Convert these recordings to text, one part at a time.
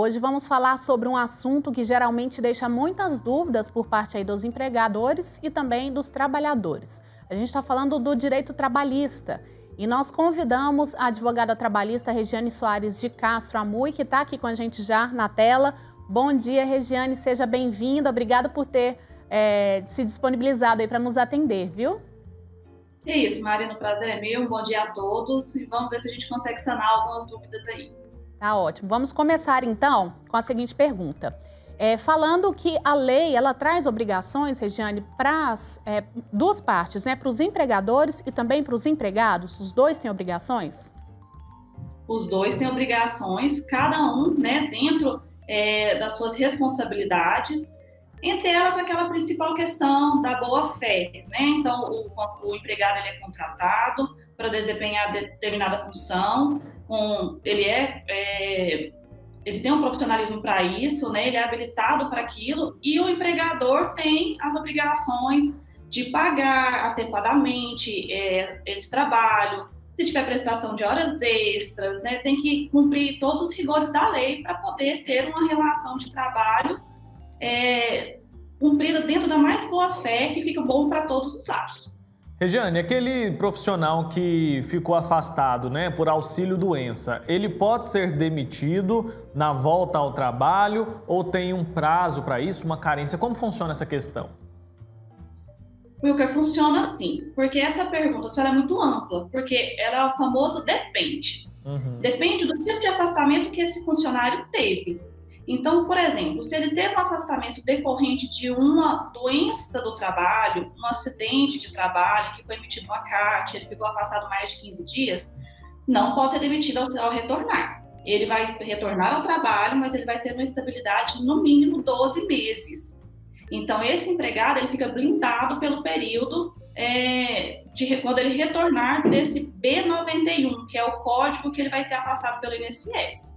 Hoje vamos falar sobre um assunto que geralmente deixa muitas dúvidas por parte aí dos empregadores e também dos trabalhadores. A gente está falando do direito trabalhista e nós convidamos a advogada trabalhista Regiane Soares de Castro Amui, que está aqui com a gente já na tela. Bom dia, Regiane, seja bem-vinda. Obrigada por ter se disponibilizado aí para nos atender, viu? É isso, Marina, o prazer é meu. Bom dia a todos e vamos ver se a gente consegue sanar algumas dúvidas aí. Tá ótimo. Vamos começar então com a seguinte pergunta. Falando que a lei ela traz obrigações, Regiane, para as duas partes, né? Para os empregadores e também para os empregados. Os dois têm obrigações? Os dois têm obrigações, cada um, né, dentro das suas responsabilidades. Entre elas, aquela principal questão da boa-fé, né? Então, o empregado ele é contratado para desempenhar determinada função, ele tem um profissionalismo para isso, né? Ele é habilitado para aquilo, e o empregador tem as obrigações de pagar atempadamente esse trabalho, se tiver prestação de horas extras, né? Tem que cumprir todos os rigores da lei para poder ter uma relação de trabalho cumprida dentro da mais boa fé, que fica bom para todos os lados. Regiane, aquele profissional que ficou afastado, né, por auxílio-doença, ele pode ser demitido na volta ao trabalho ou tem um prazo para isso, uma carência? Como funciona essa questão? Wilker, funciona assim, porque essa pergunta é muito ampla, porque ela é o famoso depende. Depende do tipo de afastamento que esse funcionário teve. Então, por exemplo, se ele teve um afastamento decorrente de uma doença do trabalho, um acidente de trabalho, que foi emitido uma CAT, ele ficou afastado mais de 15 dias, não pode ser demitido ao retornar. Ele vai retornar ao trabalho, mas ele vai ter uma estabilidade no mínimo 12 meses. Então, esse empregado ele fica blindado pelo período quando ele retornar desse B91, que é o código que ele vai ter afastado pelo INSS.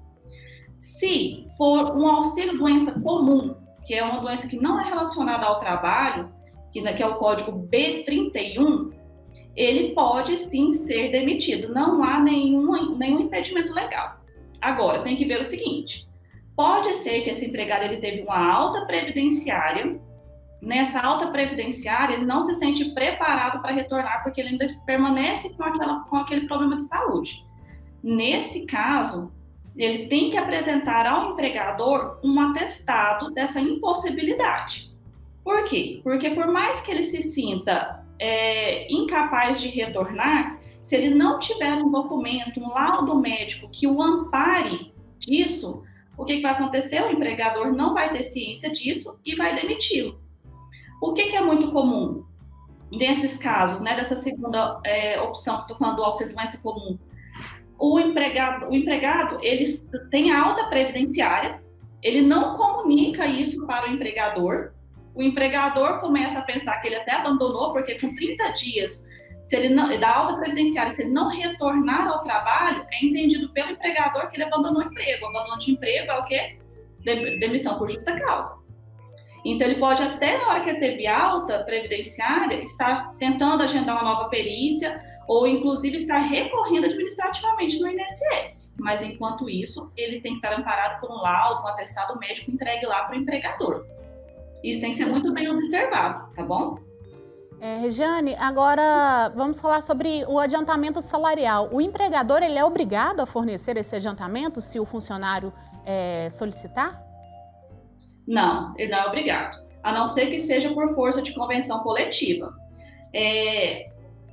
Se for um auxílio-doença comum, que é uma doença que não é relacionada ao trabalho, que é o código B31, ele pode sim ser demitido. Não há nenhum impedimento legal. Agora, tem que ver o seguinte: pode ser que esse empregado ele teve uma alta previdenciária. Nessa alta previdenciária, ele não se sente preparado para retornar, porque ele ainda permanece com aquele problema de saúde. Nesse caso, ele tem que apresentar ao empregador um atestado dessa impossibilidade. Por quê? Porque por mais que ele se sinta incapaz de retornar, se ele não tiver um documento, um laudo médico que o ampare disso, o que vai acontecer? O empregador não vai ter ciência disso e vai demiti-lo. O que é muito comum nesses casos, né, dessa segunda opção que estou falando do auxílio-doença comum? O empregado ele tem alta previdenciária, ele não comunica isso para o empregador começa a pensar que ele até abandonou, porque com 30 dias, se ele não, da alta previdenciária, se ele não retornar ao trabalho, é entendido pelo empregador que ele abandonou o emprego. Abandono de emprego é o quê? Demissão por justa causa. Então, ele pode até, na hora que ele teve alta previdenciária, estar tentando agendar uma nova perícia ou, inclusive, estar recorrendo administrativamente no INSS. Mas, enquanto isso, ele tem que estar amparado por um laudo, um atestado médico entregue lá para o empregador. Isso tem que ser muito bem observado, tá bom? Regiane, agora vamos falar sobre o adiantamento salarial. O empregador ele é obrigado a fornecer esse adiantamento se o funcionário solicitar? Não, ele não é obrigado, a não ser que seja por força de convenção coletiva.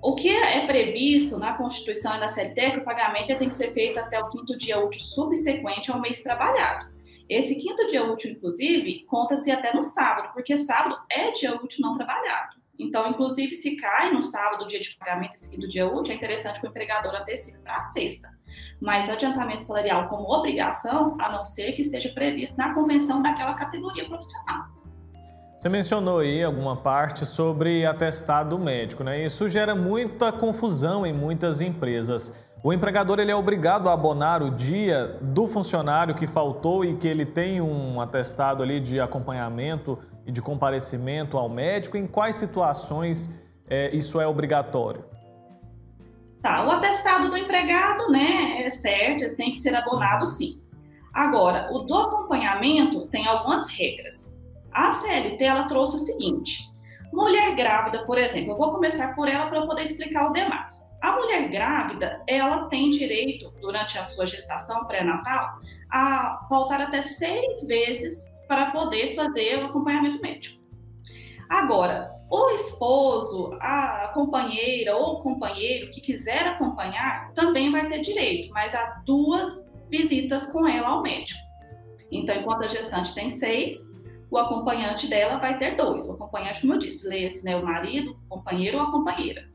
O que é previsto na Constituição e na CLT é que o pagamento tem que ser feito até o 5º dia útil subsequente ao mês trabalhado. Esse 5º dia útil, inclusive, conta-se até no sábado, porque sábado é dia útil não trabalhado. Então, inclusive, se cai no sábado o dia de pagamento, esse 5º dia útil, é interessante que o empregador antecipe para a sexta. Mas adiantamento salarial como obrigação, a não ser que esteja previsto na convenção daquela categoria profissional. Você mencionou aí alguma parte sobre atestado médico, né? Isso gera muita confusão em muitas empresas. O empregador ele é obrigado a abonar o dia do funcionário que faltou e que ele tem um atestado ali de acompanhamento e de comparecimento ao médico. Em quais situações isso é obrigatório? Tá, o atestado do empregado, né, é certo, tem que ser abonado sim. Agora, o do acompanhamento tem algumas regras. A CLT, ela trouxe o seguinte: mulher grávida, por exemplo, eu vou começar por ela para eu poder explicar os demais. A mulher grávida, ela tem direito, durante a sua gestação pré-natal, a voltar até 6 vezes para poder fazer o acompanhamento médico. Agora, o esposo, a companheira ou o companheiro que quiser acompanhar, também vai ter direito, mas há 2 visitas com ela ao médico. Então, enquanto a gestante tem 6, o acompanhante dela vai ter 2. O acompanhante, como eu disse, leia-se, né, o marido, o companheiro ou a companheira.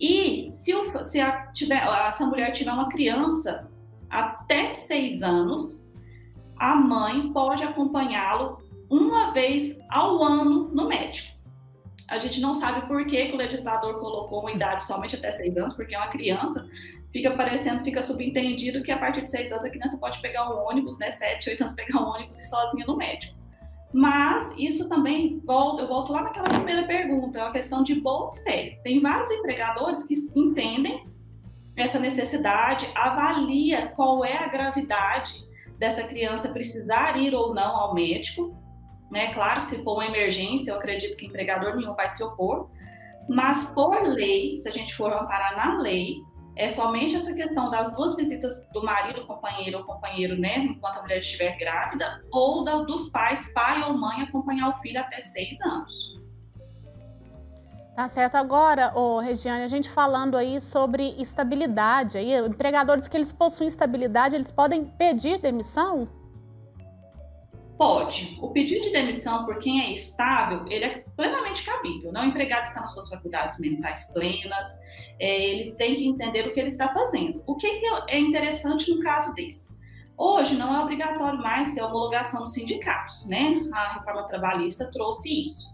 E se essa mulher tiver uma criança até 6 anos, a mãe pode acompanhá-lo uma vez ao ano no médico. A gente não sabe por que o legislador colocou uma idade somente até 6 anos, porque é uma criança, fica subentendido que a partir de 6 anos a criança pode pegar um ônibus, né, 7, 8 anos pegar um ônibus e ir sozinha no médico. Mas isso também, eu volto lá naquela primeira pergunta, é uma questão de boa fé. Tem vários empregadores que entendem essa necessidade, avalia qual é a gravidade dessa criança precisar ir ou não ao médico, né? Claro, se for uma emergência, eu acredito que empregador nenhum vai se opor, mas por lei, se a gente for amparar na lei, é somente essa questão das 2 visitas do marido, companheiro ou companheiro, né, enquanto a mulher estiver grávida, ou dos pais, pai ou mãe, acompanhar o filho até 6 anos. Tá certo. Agora, Regiane, a gente falando aí sobre estabilidade, aí, empregadores que eles possuem estabilidade, eles podem pedir demissão? Pode. O pedido de demissão por quem é estável, ele é plenamente cabível. Não, o empregado está nas suas faculdades mentais plenas, ele tem que entender o que ele está fazendo. O que é interessante no caso desse? Hoje não é obrigatório mais ter homologação nos sindicatos, né? A reforma trabalhista trouxe isso.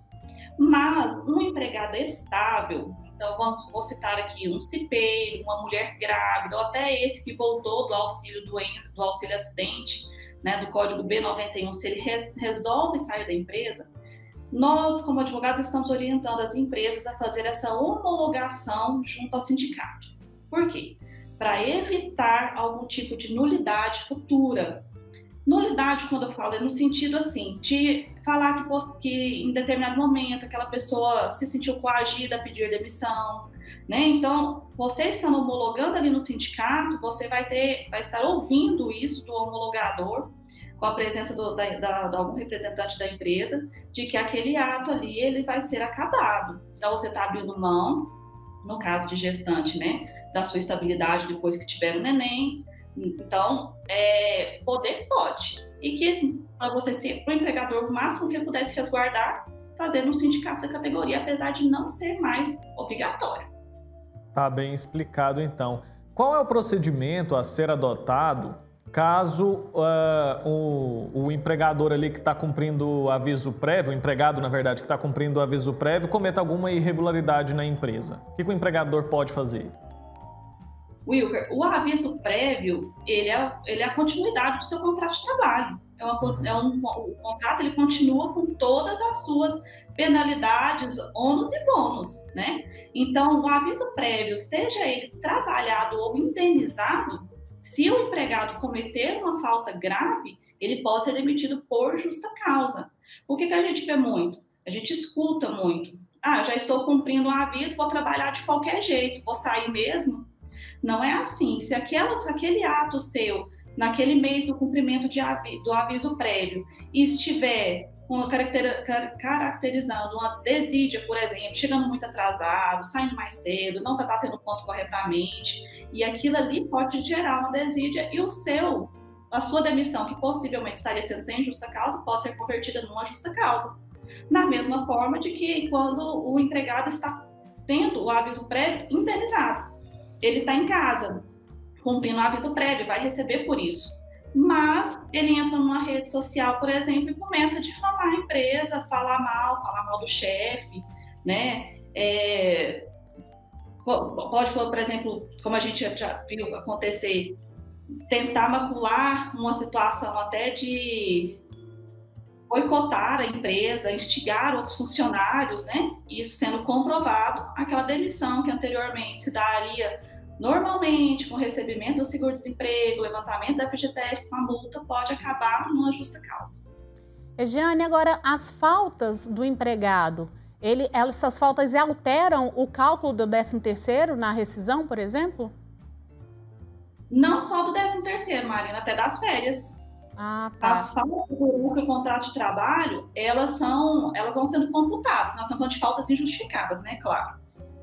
Mas um empregado estável, então vou citar aqui um cipeiro, uma mulher grávida, ou até esse que voltou do auxílio doença, do auxílio acidente, né, do Código B91, se ele resolve sair da empresa, nós, como advogados, estamos orientando as empresas a fazer essa homologação junto ao sindicato. Por quê? Para evitar algum tipo de nulidade futura. Nulidade, quando eu falo, é no sentido assim, de falar que em determinado momento aquela pessoa se sentiu coagida a pedir demissão, né? Então, você estando homologando ali no sindicato, você vai estar ouvindo isso do homologador, com a presença de algum representante da empresa, de que aquele ato ali ele vai ser acabado. Então, você está abrindo mão, no caso de gestante, né, da sua estabilidade depois que tiver o neném. Então, poder pode. E que para você ser para o empregador, o máximo que ele pudesse resguardar, fazer no sindicato da categoria, apesar de não ser mais obrigatório. Tá bem explicado, então. Qual é o procedimento a ser adotado caso o empregador ali que está cumprindo o aviso prévio, o empregado, na verdade, que está cumprindo o aviso prévio, cometa alguma irregularidade na empresa? O que o empregador pode fazer? Wilker, o aviso prévio, ele é a continuidade do seu contrato de trabalho. O contrato ele continua com todas as suas penalidades, ônus e bônus, né? Então, o aviso prévio, seja ele trabalhado ou indenizado, se o empregado cometer uma falta grave, ele pode ser demitido por justa causa. O que a gente vê muito? A gente escuta muito. Já estou cumprindo um aviso, vou trabalhar de qualquer jeito, vou sair mesmo. Não é assim. Se aquele ato seu, naquele mês do cumprimento do aviso prévio, estiver caracterizando uma desídia, por exemplo, chegando muito atrasado, saindo mais cedo, não está batendo ponto corretamente, e aquilo ali pode gerar uma desídia e a sua demissão, que possivelmente estaria sendo sem justa causa, pode ser convertida numa justa causa. Na mesma forma de que quando o empregado está tendo o aviso prévio indenizado, ele está em casa, cumprindo o aviso prévio, vai receber por isso. Mas ele entra numa rede social, por exemplo, e começa a difamar a empresa, falar mal do chefe, né? Pode, por exemplo, como a gente já viu acontecer, tentar macular uma situação até de boicotar a empresa, instigar outros funcionários, né? Isso sendo comprovado, aquela demissão que anteriormente se daria Normalmente, com o recebimento do seguro-desemprego, levantamento da FGTS com a multa, pode acabar numa justa causa. Regiane, agora as faltas do empregado, essas faltas alteram o cálculo do 13º na rescisão, por exemplo? Não só do 13º, Marina, até das férias. Ah, tá. As faltas durante o contrato de trabalho, elas vão sendo computadas. Nós estamos falando de faltas injustificadas, né? Claro.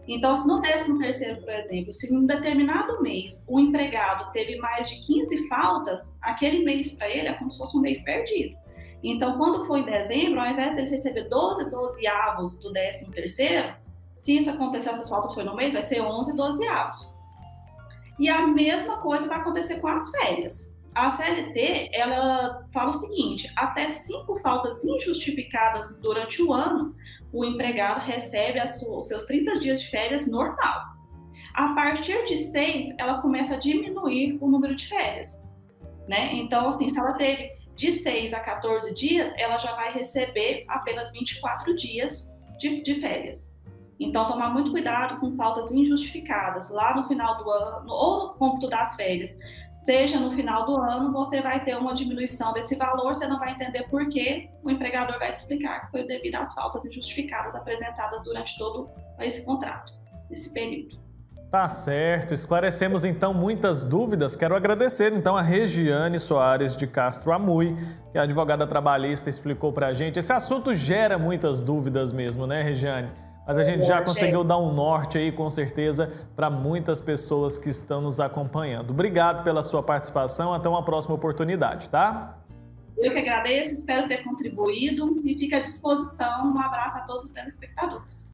Então, se no 13º, por exemplo, se em um determinado mês o empregado teve mais de 15 faltas, aquele mês para ele é como se fosse um mês perdido. Então, quando for em dezembro, ao invés dele receber 12 dozeavos do 13º, se isso acontecer, essas faltas foi no mês, vai ser 11 dozeavos. E a mesma coisa vai acontecer com as férias. A CLT, ela fala o seguinte, até 5 faltas injustificadas durante o ano, o empregado recebe os seus 30 dias de férias normal. A partir de 6, ela começa a diminuir o número de férias, né? Então, assim, se ela teve de 6 a 14 dias, ela já vai receber apenas 24 dias de férias. Então, tomar muito cuidado com faltas injustificadas. Lá no final do ano, ou no cômputo das férias, seja no final do ano, você vai ter uma diminuição desse valor, você não vai entender por quê, o empregador vai te explicar que foi devido às faltas injustificadas apresentadas durante todo esse contrato, esse período. Tá certo, esclarecemos então muitas dúvidas. Quero agradecer então a Regiane Soares de Castro Amui, que é a advogada trabalhista, explicou pra gente. Esse assunto gera muitas dúvidas mesmo, né, Regiane? Mas a gente já conseguiu dar um norte aí, com certeza, para muitas pessoas que estão nos acompanhando. Obrigado pela sua participação, até uma próxima oportunidade, tá? Eu que agradeço, espero ter contribuído e fico à disposição. Um abraço a todos os telespectadores.